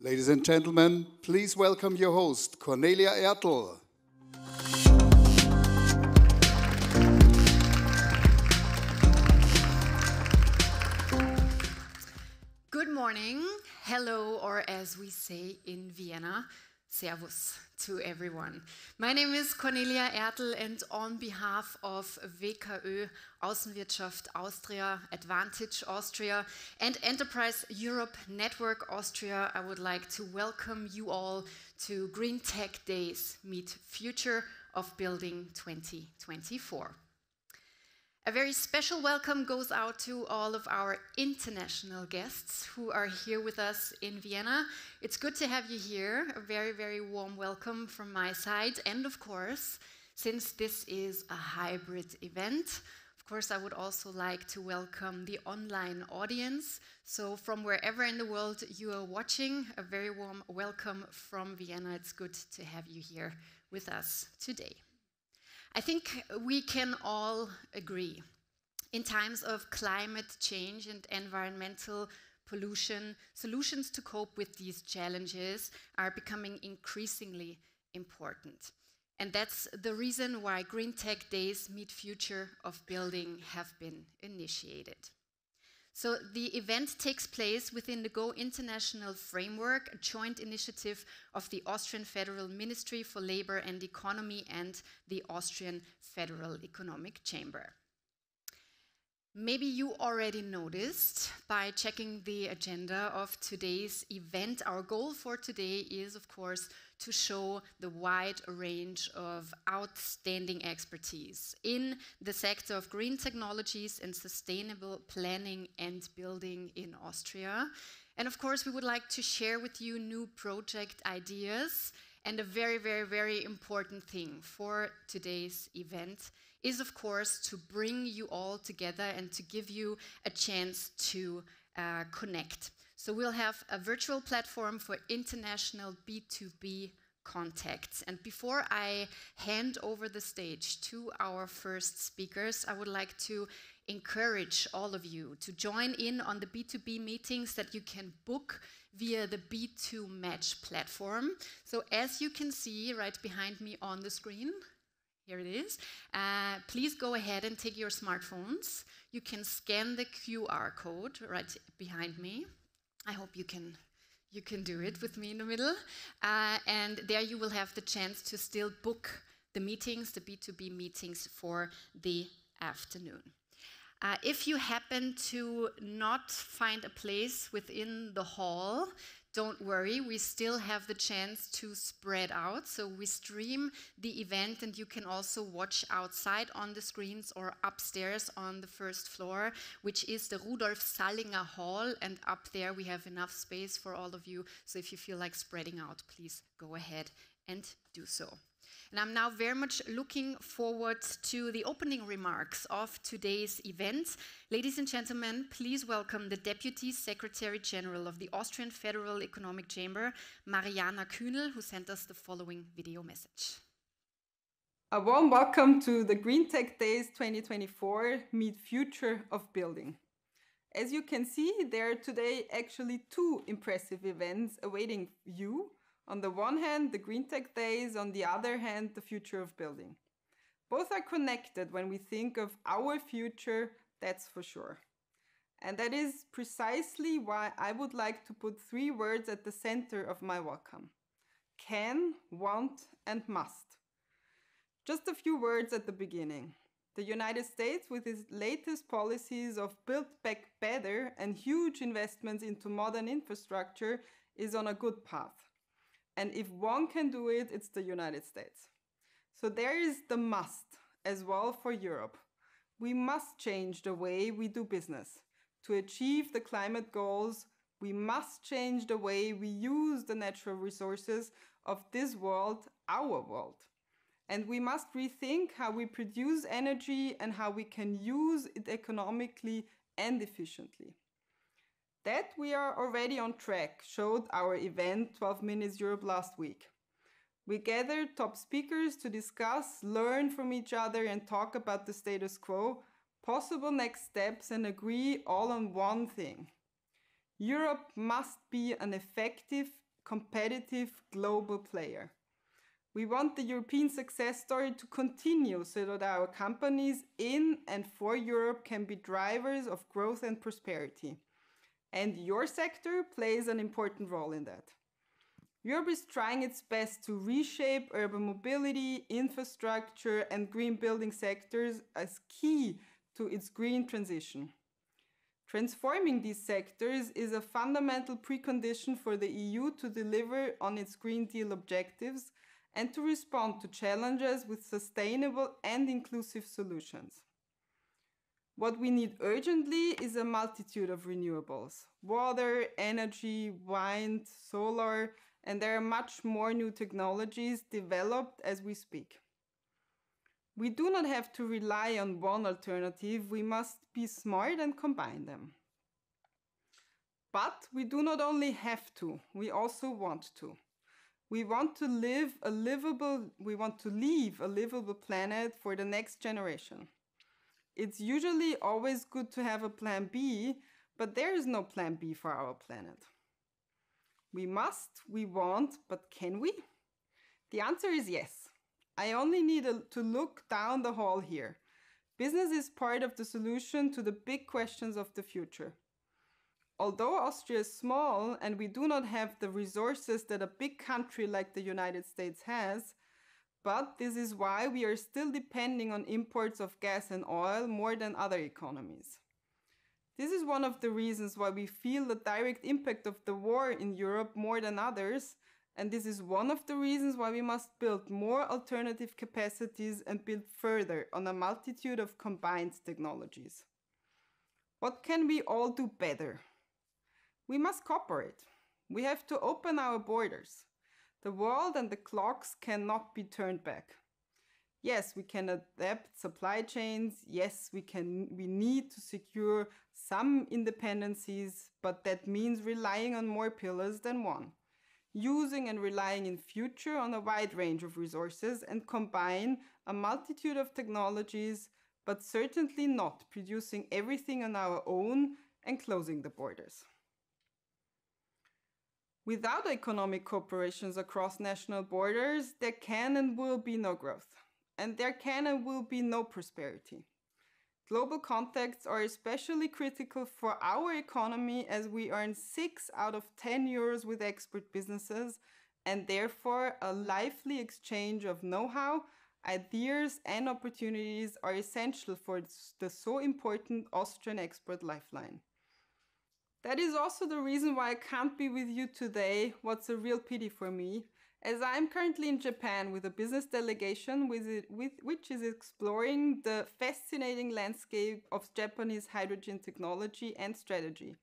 Ladies and gentlemen, please welcome your host, Cornelia Ertl. Good morning, hello, or as we say in Vienna, Servus to everyone. My name is Cornelia Ertl, and on behalf of WKÖ, Außenwirtschaft Austria, Advantage Austria, and Enterprise Europe Network Austria, I would like to welcome you all to Greentech Days Meet Future of Building 2024. A very special welcome goes out to all of our international guests who are here with us in Vienna. It's good to have you here. A very, very warm welcome from my side. And of course, since this is a hybrid event, of course, I would also like to welcome the online audience. So from wherever in the world you are watching, a very warm welcome from Vienna. It's good to have you here with us today. I think we can all agree, in times of climate change and environmental pollution, solutions to cope with these challenges are becoming increasingly important. And that's the reason why Greentech Days Meet Future of Building have been initiated. So the event takes place within the Go International Framework, a joint initiative of the Austrian Federal Ministry for Labor and Economy and the Austrian Federal Economic Chamber. Maybe you already noticed by checking the agenda of today's event, our goal for today is, of course, to show the wide range of outstanding expertise in the sector of green technologies and sustainable planning and building in Austria. And of course, we would like to share with you new project ideas. And a very, very, very important thing for today's event is, of course, to bring you all together and to give you a chance to connect. So we'll have a virtual platform for international B2B contacts. And before I hand over the stage to our first speakers, I would like to encourage all of you to join in on the B2B meetings that you can book via the B2 Match platform. So as you can see right behind me on the screen, here it is, please go ahead and take your smartphones. You can scan the QR code right behind me. I hope you can do it with me in the middle. And there you will have the chance to still book the meetings, the B2B meetings for the afternoon. If you happen to not find a place within the hall, don't worry, we still have the chance to spread out. So we stream the event and you can also watch outside on the screens or upstairs on the first floor, which is the Rudolf Sallinger Hall. And up there we have enough space for all of you. So if you feel like spreading out, please go ahead and do so. And I'm now very much looking forward to the opening remarks of today's event. Ladies and gentlemen, please welcome the Deputy Secretary General of the Austrian Federal Economic Chamber, Mariana Kühnel, who sent us the following video message. A warm welcome to the Greentech Days 2024 Meet Future of Building. As you can see, there are today actually two impressive events awaiting you. On the one hand, the Greentech Days, on the other hand, the future of building. Both are connected when we think of our future, that's for sure. And that is precisely why I would like to put three words at the center of my welcome. Can, want, and must. Just a few words at the beginning. The United States, with its latest policies of Build Back Better and huge investments into modern infrastructure, is on a good path. And if one can do it, it's the United States. So there is the must as well for Europe. We must change the way we do business. To achieve the climate goals, we must change the way we use the natural resources of this world, our world. And we must rethink how we produce energy and how we can use it economically and efficiently. That we are already on track showed our event 12 Minutes Europe last week. We gathered top speakers to discuss, learn from each other and talk about the status quo, possible next steps and agree all on one thing. Europe must be an effective, competitive global player. We want the European success story to continue so that our companies in and for Europe can be drivers of growth and prosperity. And your sector plays an important role in that. Europe is trying its best to reshape urban mobility, infrastructure, and green building sectors as key to its green transition. Transforming these sectors is a fundamental precondition for the EU to deliver on its Green Deal objectives and to respond to challenges with sustainable and inclusive solutions. What we need urgently is a multitude of renewables: water, energy, wind, solar, and there are much more new technologies developed as we speak. We do not have to rely on one alternative, we must be smart and combine them. But we do not only have to, we also want to. We want to leave a livable planet for the next generation. It's usually always good to have a plan B, but there is no plan B for our planet. We must, we want, but can we? The answer is yes. I only need to look down the hall here. Business is part of the solution to the big questions of the future. Although Austria is small and we do not have the resources that a big country like the United States has, but this is why we are still depending on imports of gas and oil more than other economies. This is one of the reasons why we feel the direct impact of the war in Europe more than others, and this is one of the reasons why we must build more alternative capacities and build further on a multitude of combined technologies. What can we all do better? We must cooperate. We have to open our borders. The world and the clocks cannot be turned back. Yes, we can adapt supply chains. Yes, we need to secure some independencies, but that means relying on more pillars than one. Using and relying in future on a wide range of resources and combine a multitude of technologies, but certainly not producing everything on our own and closing the borders. Without economic cooperations across national borders, there can and will be no growth, and there can and will be no prosperity. Global contacts are especially critical for our economy as we earn 6 out of 10 euros with export businesses, and therefore a lively exchange of know-how, ideas and opportunities are essential for the so important Austrian export lifeline. That is also the reason why I can't be with you today, what's a real pity for me, as I'm currently in Japan with a business delegation which is exploring the fascinating landscape of Japanese hydrogen technology and strategy,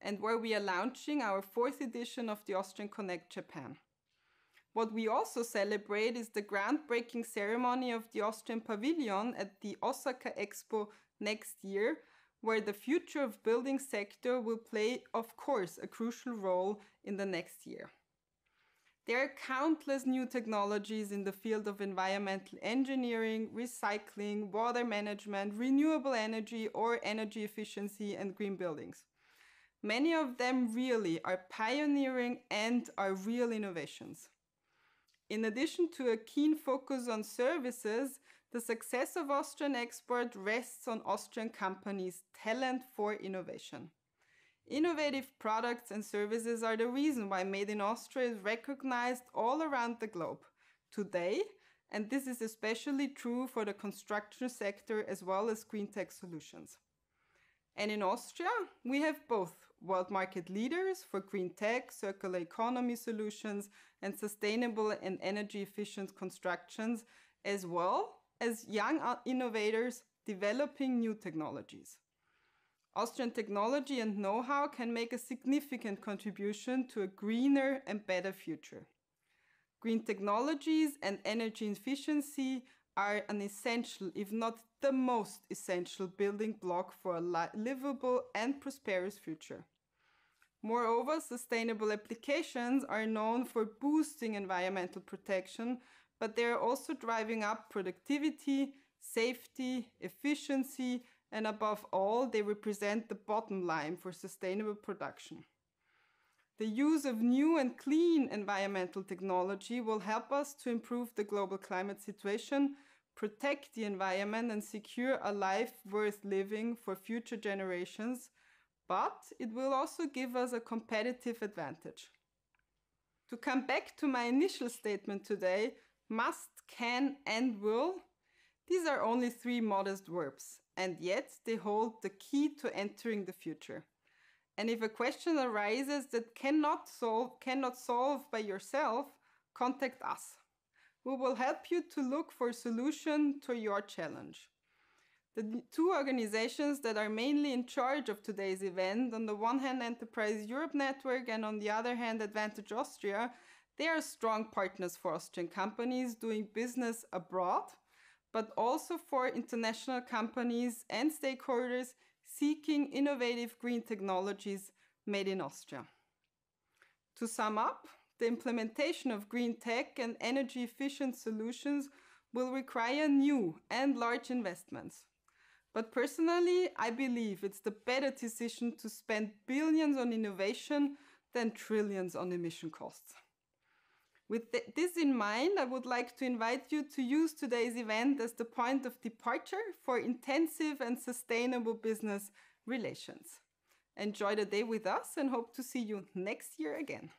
and where we are launching our 4th edition of the Austrian Connect Japan. What we also celebrate is the groundbreaking ceremony of the Austrian Pavilion at the Osaka Expo next year, where the future of building sector will play, of course, a crucial role in the next year. There are countless new technologies in the field of environmental engineering, recycling, water management, renewable energy or energy efficiency and green buildings. Many of them really are pioneering and are real innovations. In addition to a keen focus on services, the success of Austrian export rests on Austrian companies' talent for innovation. Innovative products and services are the reason why Made in Austria is recognized all around the globe today, and this is especially true for the construction sector as well as Greentech solutions. And in Austria, we have both world market leaders for Greentech, circular economy solutions, and sustainable and energy efficient constructions, as well as young innovators developing new technologies. Austrian technology and know-how can make a significant contribution to a greener and better future. Green technologies and energy efficiency are an essential, if not the most essential building block for a livable and prosperous future. Moreover, sustainable applications are known for boosting environmental protection, but they are also driving up productivity, safety, efficiency, and above all, they represent the bottom line for sustainable production. The use of new and clean environmental technology will help us to improve the global climate situation, protect the environment, and secure a life worth living for future generations, but it will also give us a competitive advantage. To come back to my initial statement today, must, can, and will, these are only three modest verbs, and yet they hold the key to entering the future. And if a question arises that cannot solve by yourself, contact us. We will help you to look for a solution to your challenge. The two organizations that are mainly in charge of today's event, on the one hand Enterprise Europe Network and on the other hand Advantage Austria, they are strong partners for Austrian companies doing business abroad, but also for international companies and stakeholders seeking innovative green technologies made in Austria. To sum up, the implementation of green tech and energy efficient solutions will require new and large investments. But personally, I believe it's the better decision to spend billions on innovation than trillions on emission costs. With this in mind, I would like to invite you to use today's event as the point of departure for intensive and sustainable business relations. Enjoy the day with us and hope to see you next year again.